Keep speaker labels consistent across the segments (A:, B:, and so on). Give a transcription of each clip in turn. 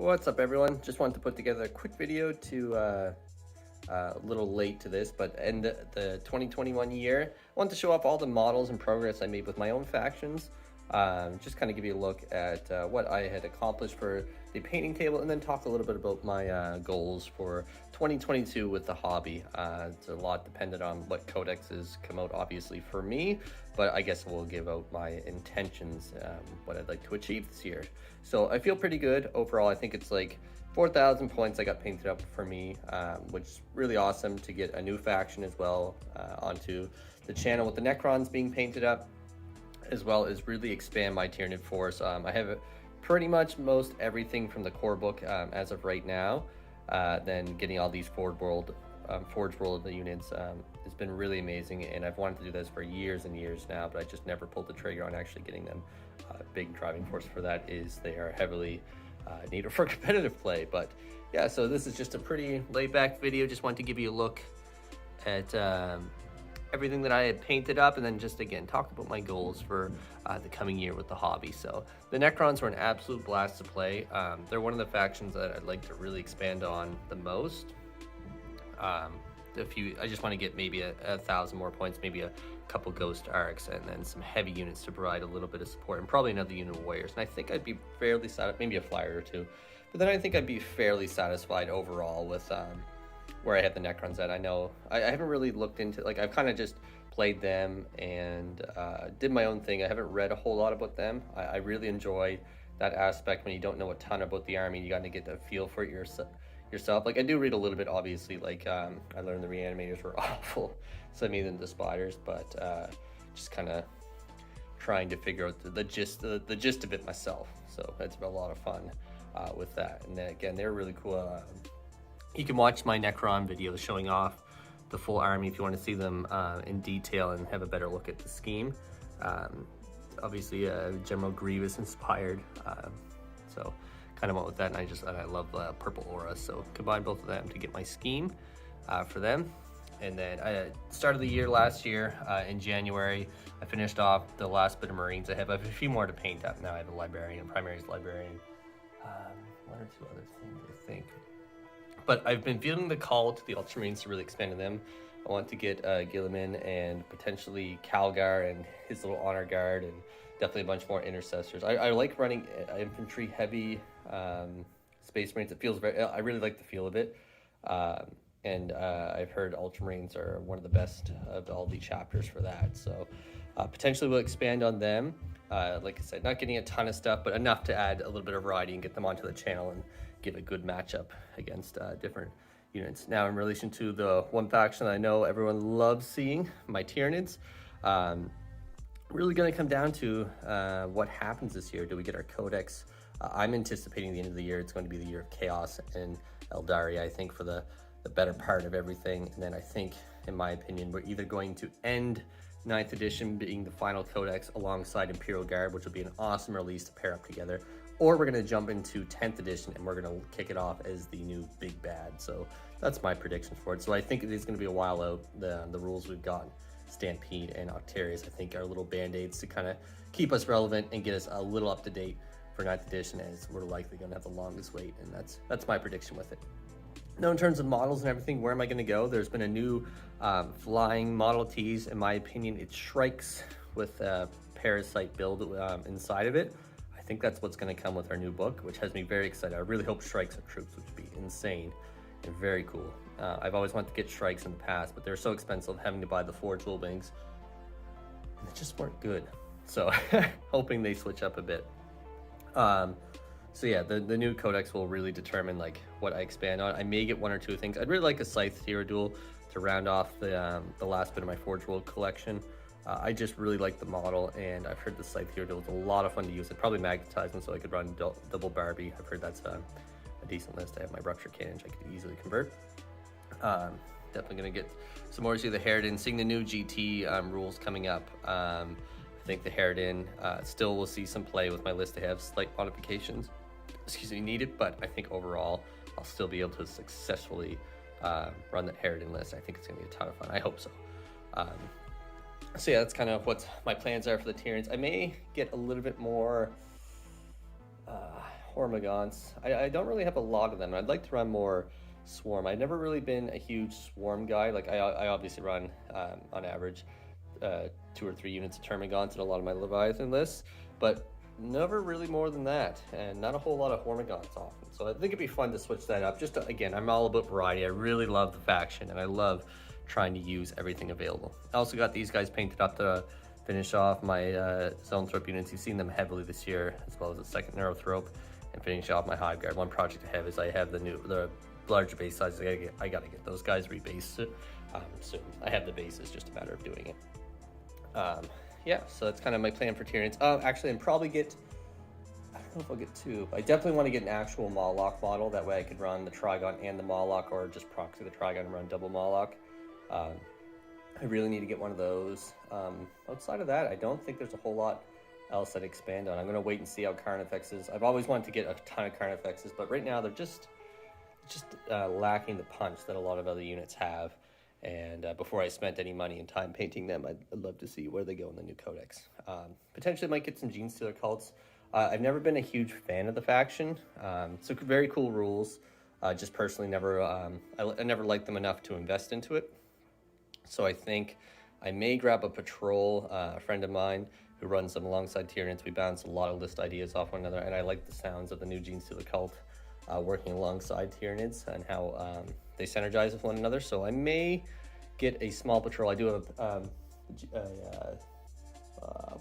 A: What's up, everyone? Just wanted to put together a quick video to a little late to this, but end the 2021 year. I want to show off all the models and progress I made with my own factions. Just kind of give you a look at what I had accomplished for the painting table, and then talk a little bit about my goals for 2022 with the hobby. It's a lot dependent on what codexes come out, obviously, for me, but I guess we'll give out my intentions, what I'd like to achieve this year. So I feel pretty good overall. I think it's like 4,000 points I got painted up for me, which is really awesome to get a new faction as well onto the channel with the Necrons being painted up, as well as really expand my Tyranid force. I have pretty much most everything from the core book as of right now. Then getting all these Forge World units has been really amazing, and I've wanted to do this for years and years now, but I just never pulled the trigger on actually getting them. Big driving force for that is they are heavily needed for competitive play. But yeah, so this is just a pretty laid back video. Just wanted to give you a look at everything that I had painted up, and then just again talk about my goals for the coming year with the hobby. So the Necrons were an absolute blast to play. They're one of the factions that I'd like to really expand on the most. I just want to get maybe a 1,000 more points, maybe a couple ghost arcs, and then some heavy units to provide a little bit of support, and probably another unit of warriors. And I think I'd be fairly satisfied, maybe a flyer or two, but then I think I'd be fairly satisfied overall with where I have the Necrons at. I know I haven't really looked into, like, I've kind of just played them and did my own thing. I haven't read a whole lot about them. I really enjoy that aspect when you don't know a ton about the army. You got to get a feel for it yourself. Like, I do read a little bit, obviously. Like, I learned the reanimators were awful, so I made them the spiders, but just kind of trying to figure out the gist of it myself. So it's been a lot of fun with that. And then again, they're really cool. You can watch my Necron videos showing off the full army if you want to see them in detail and have a better look at the scheme. Obviously, General Grievous inspired, so kind of went with that, and I love purple aura, so combine both of them to get my scheme for them. And then I started the year last year in January. I finished off the last bit of Marines. I have a few more to paint up now. I have a librarian, primaries librarian, one or two other things, I think. But I've been feeling the call to the Ultramarines to really expand on them. I want to get Gilliman and potentially Calgar and his little honor guard, and definitely a bunch more intercessors. I like running infantry heavy Space Marines. It feels I really like the feel of it. And I've heard Ultramarines are one of the best of all the chapters for that. So potentially we'll expand on them. Like I said, not getting a ton of stuff, but enough to add a little bit of variety and get them onto the channel and give a good matchup against different units. Now, in relation to the one faction I know everyone loves seeing, my Tyranids, really going to come down to what happens this year. Do we get our codex? I'm anticipating the end of the year, it's going to be the year of chaos and Eldaria, I think, for the better part of everything. And then I think, in my opinion, we're either going to end 9th edition being the final codex alongside Imperial Guard, which will be an awesome release to pair up together, or we're going to jump into 10th edition and we're going to kick it off as the new big bad. So that's my prediction for it. So I think it is going to be a while out. The rules we've got, Stampede and Octarius, I think are little band-aids to kind of keep us relevant and get us a little up to date for 9th edition, as we're likely going to have the longest wait, and that's my prediction with it. Now, in terms of models and everything, where am I going to go? There's been a new flying Model Ts. In my opinion, it strikes with a Parasite build inside of it. I think that's what's going to come with our new book, which has me very excited. I really hope strikes are troops, which would be insane and very cool. I've always wanted to get strikes in the past, but they're so expensive, having to buy the Forge World wings, and they just weren't good. So hoping they switch up a bit. So yeah, the new codex will really determine like what I expand on. I may get one or two things. I'd really like a Scythe Tier duel to round off the last bit of my Forge World collection. I just really like the model, and I've heard the Scythe Tier duel is a lot of fun to use. I'd probably magnetize them so I could run double Barbie. I've heard that's a decent list. I have my Rupture Cannons I could easily convert. Definitely gonna get some more to the Harridan, seeing the new GT rules coming up. I think the Harridan still will see some play with my list. They have slight modifications, needed, but I think overall I'll still be able to successfully run that Harridan list. I think it's gonna be a ton of fun. I hope so. So yeah, that's kind of what my plans are for the Tyranids. I may get a little bit more Hormagaunts. I don't really have a lot of them. I'd like to run more Swarm. I've never really been a huge Swarm guy. Like I obviously run on average 2 or 3 units of Termagants in a lot of my Leviathan lists, but never really more than that, and not a whole lot of Hormagaunts often. So I think it'd be fun to switch that up. Just to, again, I'm all about variety. I really love the faction, and I love trying to use everything available. I also got these guys painted up to finish off my Zoanthrope units. You've seen them heavily this year, as well as the second Neurothrope, and finish off my Hive Guard. One project I have is I have the larger base sizes. I gotta get those guys rebased soon. I have the bases, just a matter of doing it. Yeah, so that's kind of my plan for Tyranids. Actually, and probably get, I don't know if I'll get 2. I definitely want to get an actual Mawloc model. That way I could run the Trigon and the Mawloc, or just proxy the Trigon and run double Mawloc. I really need to get one of those. Outside of that, I don't think there's a whole lot else I'd expand on. I'm going to wait and see how Carnifex is. I've always wanted to get a ton of Carnifexes, but right now they're just lacking the punch that a lot of other units have. And before I spent any money and time painting them, I'd love to see where they go in the new codex. Potentially might get some Gene Stealer cults. I've never been a huge fan of the faction. So very cool rules. Just personally never, I never liked them enough to invest into it. So I think I may grab a patrol, a friend of mine who runs them alongside Tyranids. We bounce a lot of list ideas off one another, and I like the sounds of the new Gene Stealer cult working alongside Tyranids and how they synergize with one another. So I may get a small patrol. I do have a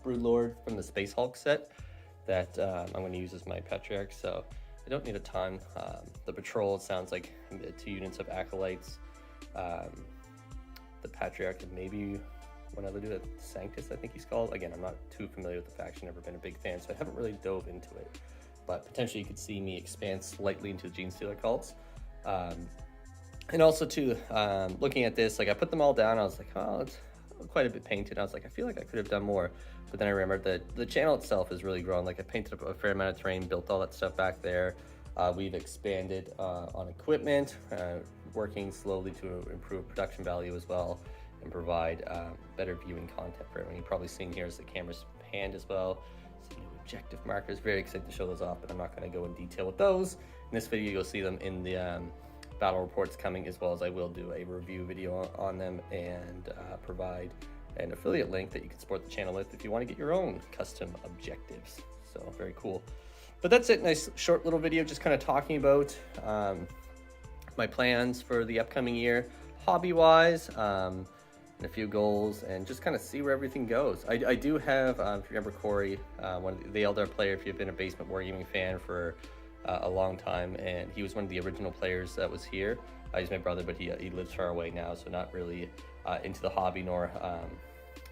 A: Broodlord from the Space Hulk set that I'm going to use as my Patriarch, so I don't need a ton. The patrol, it sounds like 2 units of Acolytes, the Patriarch, and maybe one other dude, Sanctus, I think he's called. Again, I'm not too familiar with the faction, never been a big fan, so I haven't really dove into it. But potentially you could see me expand slightly into Gene Stealer cults. And also too, looking at this, like I put them all down, I was like, oh, it's quite a bit painted. I was like, I feel like I could have done more. But then I remembered that the channel itself has really grown. Like I painted up a fair amount of terrain, built all that stuff back there. We've expanded on equipment, working slowly to improve production value as well, and provide better viewing content for everyone. You're probably seeing here is the camera's panned as well. Some new objective markers, very excited to show those off, but I'm not going to go in detail with those. In this video, you'll see them in the battle reports coming, as well as I will do a review video on them and provide an affiliate link that you can support the channel with if you want to get your own custom objectives. So very cool. But that's it. Nice short little video, just kind of talking about my plans for the upcoming year, hobby-wise, and a few goals, and just kind of see where everything goes. I do have, if you remember Corey, one of the Eldar player, if you've been a Basement Wargaming fan for a long time, and he was one of the original players that was here. He's my brother, but he lives far away now, so not really into the hobby, nor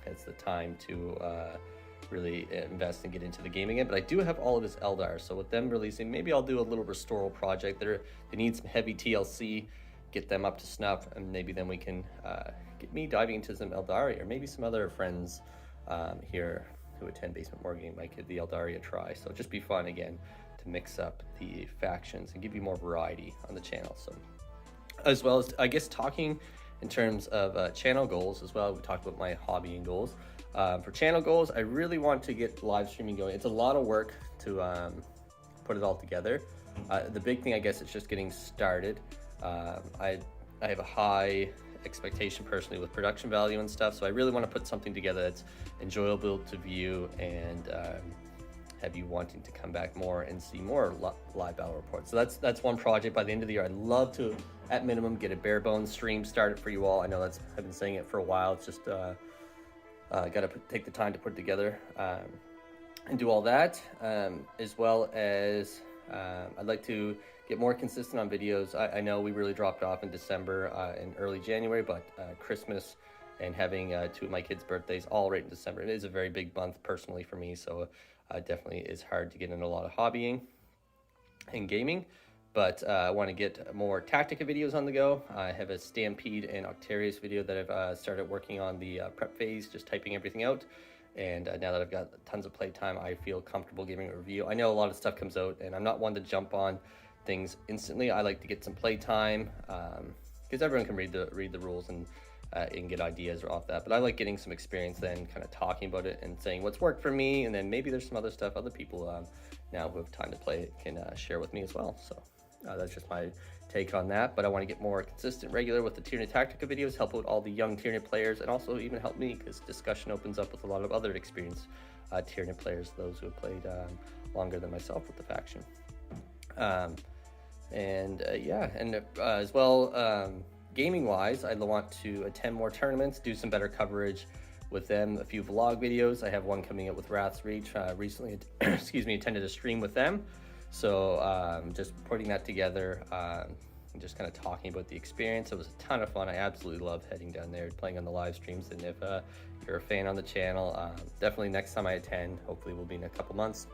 A: has the time to really invest and get into the gaming end. But I do have all of his Eldar, so with them releasing, maybe I'll do a little restoral project. They need some heavy TLC, get them up to snuff, and maybe then we can get me diving into some Eldari, or maybe some other friends here who attend Basement Wargaming might give the Eldari a try. So just be fun again to mix up the factions and give you more variety on the channel. So as well as, I guess, talking in terms of channel goals as well, we talked about my hobby and goals. For channel goals, I really want to get live streaming going. It's a lot of work to put it all together. The big thing, I guess, is just getting started. I have a high expectation personally with production value and stuff, so I really want to put something together that's enjoyable to view and have you wanting to come back more and see more live battle reports. So that's one project. By the end of the year, I'd love to, at minimum, get a bare bones stream started for you all. I know I've been saying it for a while. It's just got to take the time to put it together and do all that, as well as I'd like to get more consistent on videos. I know we really dropped off in December and early January, but Christmas and having 2 of my kids' birthdays all right in December, it is a very big month personally for me, so definitely is hard to get in a lot of hobbying and gaming. But I want to get more Tactica videos on the go. I have a Stampede and Octarius video that I've started working on the prep phase, just typing everything out. And now that I've got tons of playtime, I feel comfortable giving a review. I know a lot of stuff comes out, and I'm not one to jump on things instantly. I like to get some playtime because everyone can read the rules and and get ideas off that. But I like getting some experience then, kind of talking about it and saying what's worked for me, and then maybe there's some other stuff other people now who have time to play it can share with me as well. So that's just my take on that. But I want to get more consistent, regular with the Tyranid Tactica videos, help out all the young Tyranid players, and also even help me, because discussion opens up with a lot of other experienced Tyranid players, those who have played longer than myself with the faction. As well, gaming wise, I want to attend more tournaments, do some better coverage with them, a few vlog videos. I have one coming out with Wrath's Reach. Recently attended a stream with them, so just putting that together and just kind of talking about the experience. It was a ton of fun. I absolutely love heading down there, playing on the live streams. And if you're a fan on the channel, definitely next time I attend, hopefully will be in a couple months,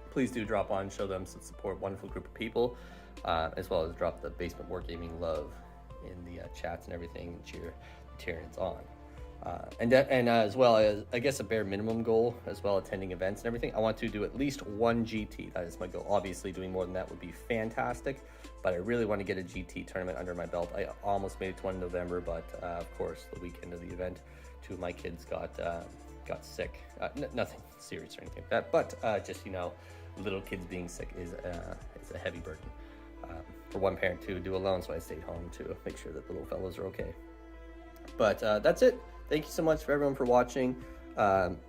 A: please do drop on, show them some support. Wonderful group of people, as well as drop the Basement Wargaming love in the chats and everything, and cheer the Tyranids on. And as well as, I guess, a bare minimum goal as well, attending events and everything. I want to do at least one GT. That is my goal. Obviously, doing more than that would be fantastic, but I really want to get a GT tournament under my belt. I almost made it to one in November, but of course, the weekend of the event, 2 of my kids got sick. Nothing serious or anything like that, but just, you know, little kids being sick is a heavy burden for one parent to do alone. So I stayed home to make sure that the little fellows are okay. But that's it. Thank you so much for everyone for watching.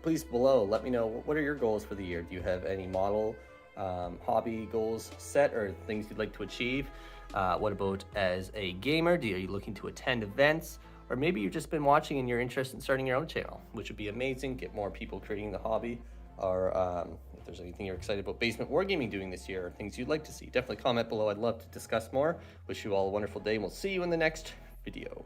A: Please below, let me know, what are your goals for the year? Do you have any model hobby goals set, or things you'd like to achieve? What about as a gamer? Are you looking to attend events? Or maybe you've just been watching and you're interested in starting your own channel, which would be amazing. Get more people creating the hobby. Or if there's anything you're excited about Basement Wargaming doing this year, or things you'd like to see, definitely comment below. I'd love to discuss more. Wish you all a wonderful day, and we'll see you in the next video.